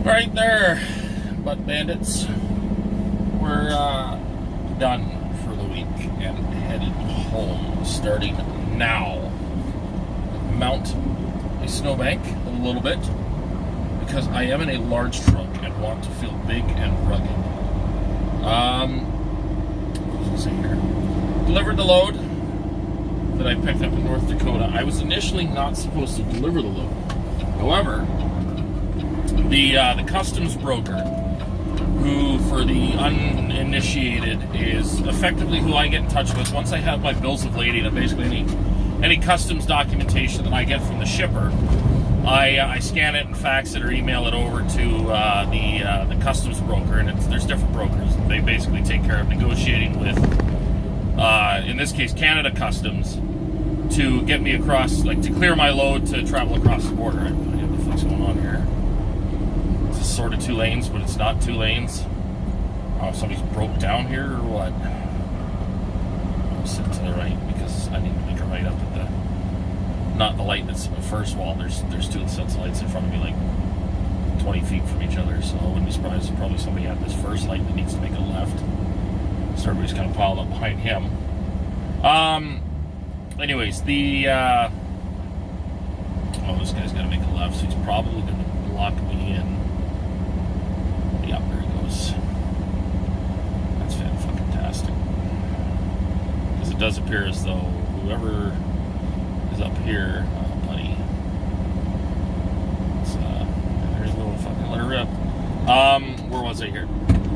Right there, butt bandits. We're done for the week and headed home starting now. Mount a snowbank a little bit because I am in a large truck and want to feel big and rugged. What was I saying here? Delivered the load that I picked up in North Dakota. I was initially not supposed to deliver the load. However, the customs broker, who for the uninitiated is effectively who I get in touch with once I have my bills of lading and basically any customs documentation that I get from the shipper, I scan it and fax it or email it over to the customs broker, and there's different brokers. They basically take care of negotiating with, in this case, Canada Customs, to get me across, like to clear my load to travel across the border. What the fuck's going on here? It's sort of 2 lanes, but it's not 2 lanes. Oh, somebody's broke down here or what? I'm sitting to the right because I need to make a right up at not the light that's in the first wall. There's 2 sets of lights in front of me, like 20 feet from each other, so I wouldn't be surprised if probably somebody had this first light that needs to make a left. So everybody's kind of piled up behind him. Anyways, this guy's got to make a left, so he's probably going to block me in. Yeah, there he goes. That's fan-fucking-tastic. Because it does appear as though whoever is up here, buddy. There's a little fucking let her rip. Where was I here?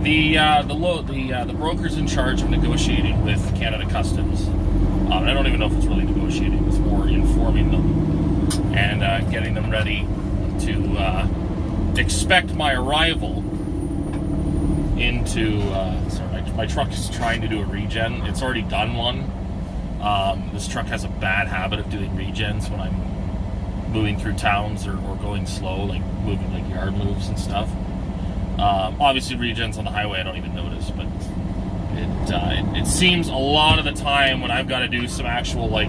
The broker's in charge of negotiating with Canada Customs. I don't even know if it's really negotiating. It's more informing them and getting them ready to expect my arrival into. Sorry, my truck is trying to do a regen. It's already done one. This truck has a bad habit of doing regens when I'm moving through towns or going slow, like moving like yard moves and stuff. Obviously, regens on the highway I don't even notice, but it seems a lot of the time when I've got to do some actual like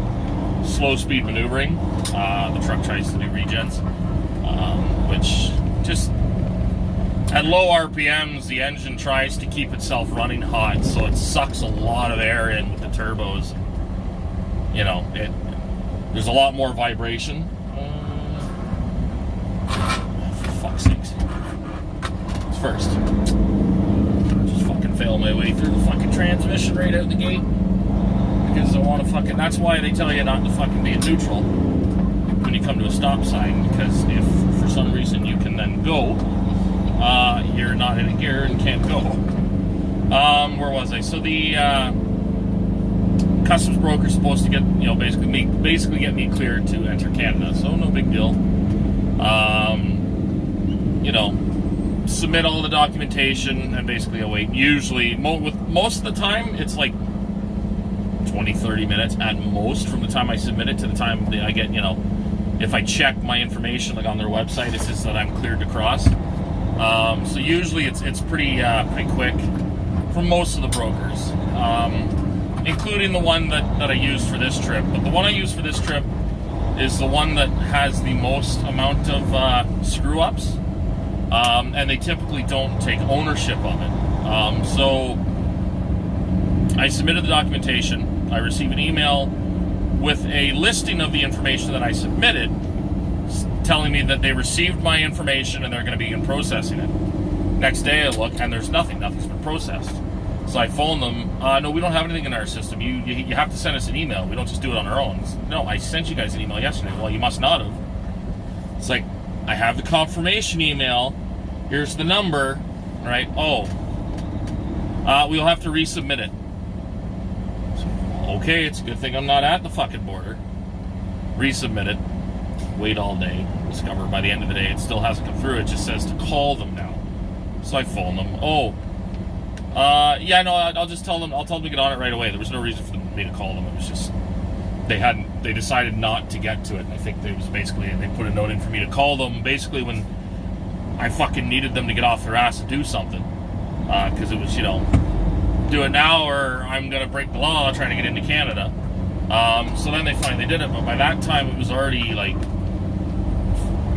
slow speed maneuvering, the truck tries to do regens, which just at low RPMs the engine tries to keep itself running hot, so it sucks a lot of air in with the turbos. You know, there's a lot more vibration. For fuck's sakes. First, just fucking fail my way through the fucking transmission right out the gate because I want to fucking. That's why they tell you not to fucking be in neutral when you come to a stop sign, because if for some reason you can then go, you're not in a gear and can't go. Where was I? So the customs broker's supposed to get, basically get me cleared to enter Canada. So no big deal. Submit all the documentation and basically await. Usually, most of the time, it's like 20-30 minutes at most from the time I submit it to the time that I get, if I check my information like on their website, it says that I'm cleared to cross. So usually it's pretty quick for most of the brokers, including the one that I used for this trip. But the one I used for this trip is the one that has the most amount of screw-ups. And they typically don't take ownership of it. So I submitted the documentation. I received an email with a listing of the information that I submitted, telling me that they received my information and they're going to begin processing it. Next day I look and there's nothing. Nothing's been processed. So I phoned them. No, we don't have anything in our system. You have to send us an email. We don't just do it on our own. No, I sent you guys an email yesterday. Well, you must not have. It's like, I have the confirmation email. Here's the number, right? Oh, we'll have to resubmit it. So, okay, it's a good thing I'm not at the fucking border. Resubmit it. Wait all day. Discover by the end of the day it still hasn't come through. It just says to call them now. So I phone them. I'll just tell them. I'll tell them to get on it right away. There was no reason for me to call them. It was just they decided not to get to it. And I think they put a note in for me to call them basically when I fucking needed them to get off their ass and do something, because it was, do it now or I'm gonna break the law trying to get into Canada. So then they finally did it, but by that time it was already like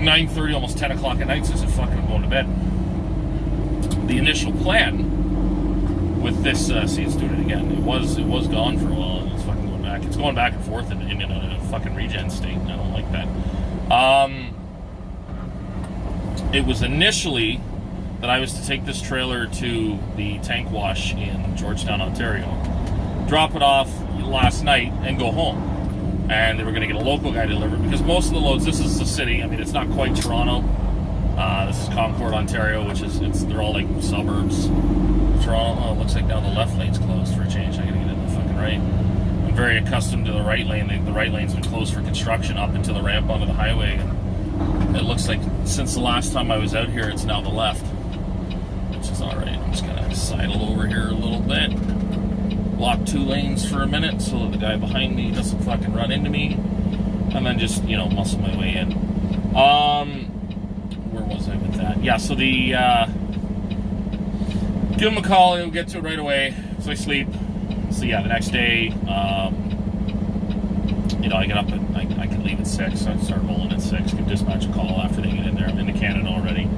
9:30, almost 10 o'clock at night, so I said, fuck it, I'm going to bed. The initial plan with this, see, it's doing it again. It was gone for a while, and it's fucking going back. It's going back and forth in a fucking regen state, and I don't like that. It was initially that I was to take this trailer to the tank wash in Georgetown, Ontario, drop it off last night, and go home. And they were going to get a local guy to deliver it, because most of the loads, this is the city, I mean, it's not quite Toronto. This is Concord, Ontario, which is, they're all like suburbs. Toronto, oh, it looks like now the left lane's closed for a change. I gotta get in the fucking right. I'm very accustomed to the right lane. The right lane's been closed for construction up into the ramp onto the highway. And it looks like since the last time I was out here, it's now the left, which is all right. I'm just gonna sidle over here a little bit, block 2 lanes for a minute so that the guy behind me doesn't fucking run into me, and then just, you know, muscle my way in. Where was I with that? Yeah, so give him a call, he'll get to it right away, so I sleep. So yeah, the next day, you know, I get up and I can leave at 6, so I start rolling at 6, give dispatch a call after they get in there. I'm into Canada already.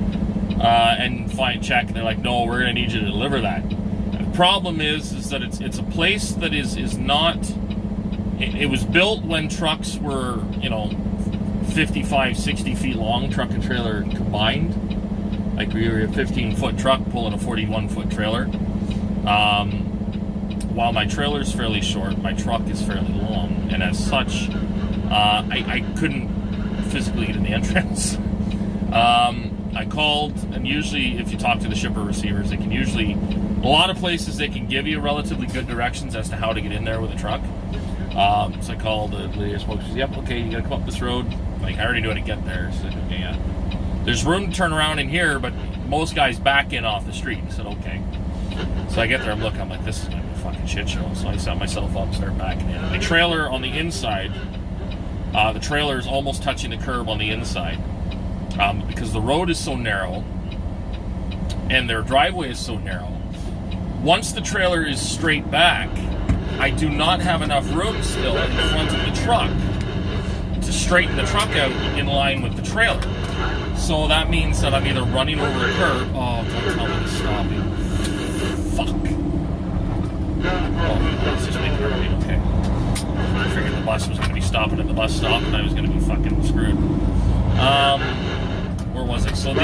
And check, and they're like, no, we're gonna need you to deliver that. And the problem is that it's a place that is not, it was built when trucks were, you know, 55, 60 feet long, truck and trailer combined. Like we were a 15-foot truck pulling a 41-foot trailer. While my trailer's fairly short, my truck is fairly long, and as such, I couldn't physically get in the entrance. I called, and usually if you talk to the shipper receivers, they can usually, a lot of places they can give you relatively good directions as to how to get in there with a truck. So I called the lady I spoke to. She said, yep, okay, you gotta come up this road. Like, I already knew how to get there. She said, okay, yeah. There's room to turn around in here, but most guys back in off the street. I said, okay. So I get there, I'm like, this is gonna be a fucking shit show. So I set myself up, start backing in. The trailer on the inside, the trailer is almost touching the curb on the inside. Because the road is so narrow, and their driveway is so narrow. Once the trailer is straight back, I do not have enough room still in front of the truck to straighten the truck out in line with the trailer. So that means that I'm either running over a curb. Oh, don't tell me to stop it. Fuck. Oh, let's just make it right. Okay. I figured the bus was going to be stopping at the bus stop, and I was going to be fucking screwed. Where was it? So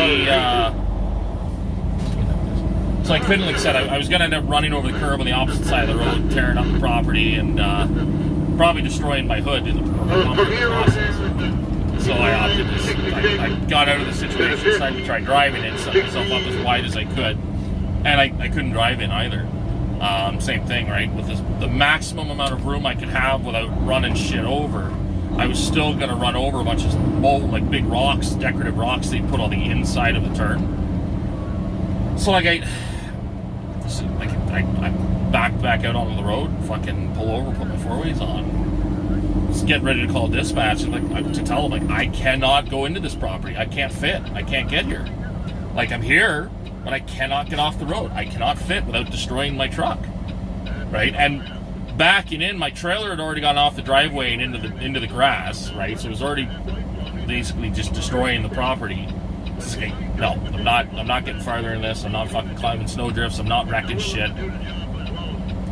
so I couldn't, like I said, I was going to end up running over the curb on the opposite side of the road, tearing up the property, and probably destroying my hood in the process. So I opted this. I got out of the situation, decided to try driving in, set myself up as wide as I could, and I couldn't drive in either. Same thing, right? With the maximum amount of room I could have without running shit over, I was still going to run over a bunch of like big rocks, decorative rocks they put on the inside of the turn. So like I back out onto the road, fucking pull over, put my 4-ways on, just get ready to call dispatch, and like to tell them, like, I cannot go into this property. I can't fit. I can't get here. Like, I'm here, but I cannot get off the road. I cannot fit without destroying my truck, right? And backing in, my trailer had already gone off the driveway and into the grass, right? So it was already basically just destroying the property. Like, no, I'm not getting farther in this. I'm not fucking climbing snow drifts. I'm not wrecking shit.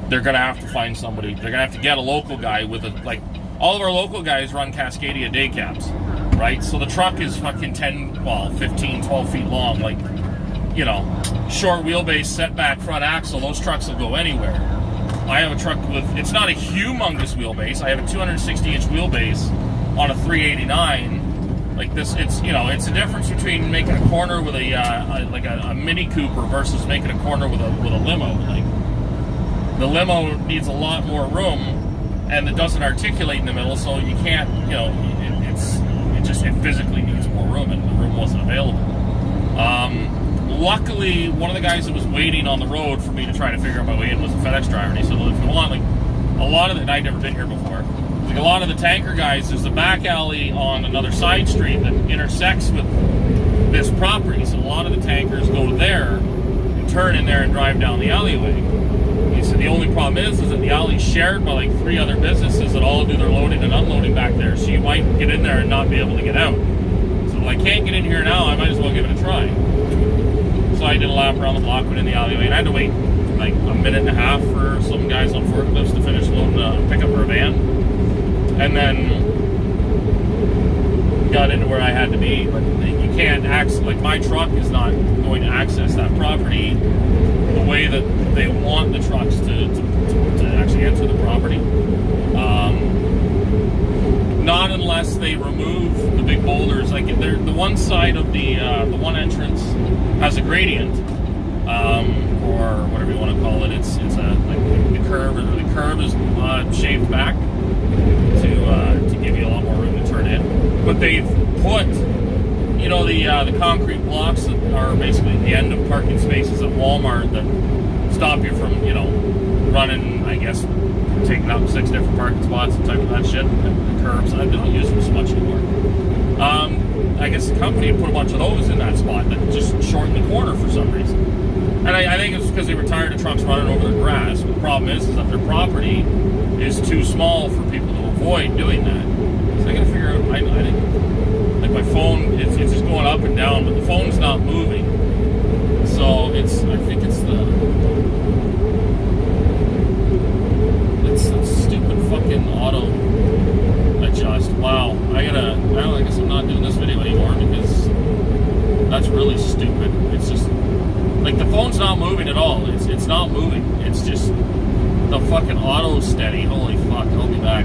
They're gonna have to find somebody. They're gonna have to get a local guy with all of our local guys run Cascadia day cabs, right? So the truck is fucking 15, 12 feet long, like, you know, short wheelbase, setback front axle. Those trucks will go anywhere. I have a truck with, it's not a humongous wheelbase. I have a 260-inch wheelbase on a 389. Like this, it's, you know, it's a difference between making a corner with a Mini Cooper versus making a corner with a limo. Like, the limo needs a lot more room, and it doesn't articulate in the middle, so you can't, you know, it physically needs more room, and the room wasn't available. Luckily, one of the guys that was waiting on the road for me to try to figure out my way in was a FedEx driver, and he said, well, if you want, like, a lot of the, and I'd never been here before, like a lot of the tanker guys, there's a back alley on another side street that intersects with this property, so a lot of the tankers go there and turn in there and drive down the alleyway. He said the only problem is that the alley's shared by like 3 other businesses that all do their loading and unloading back there, so you might get in there and not be able to get out. So well, I can't get in here now. I might as well give it a try. So I did a lap around the block, went in the alleyway, and I had to wait like a minute and a half for some guys on forklifts to finish loading a pickup or a van. And then got into where I had to be. But you can't access, like my truck is not going to access that property the way that they want the trucks to actually enter the property. Not unless they remove the big boulders. Like the one side of the one entrance has a gradient, or whatever you want to call it. It's a like the curve, or the curve is shaved back to give you a lot more room to turn in. But they've put, you know, the concrete blocks that are basically the end of parking spaces at Walmart that stop you from, you know, running, I guess, taking up 6 different parking spots and type of that shit. And the curbs, I don't use them so much anymore. I guess the company put a bunch of those in that spot that just shortened the corner for some reason. And I think it's because they were tired of trucks running over the grass. But the problem is that their property is too small for people to avoid doing that. So I gotta figure out, I think, like my phone, it's just going up and down, but the phone's not moving. So I think it's the stupid fucking auto adjust. Wow, I guess I'm not doing this video anymore because that's really stupid. It's just, like, the phone's not moving at all. It's not moving. It's just the fucking auto steady. Holy fuck, I'll be back.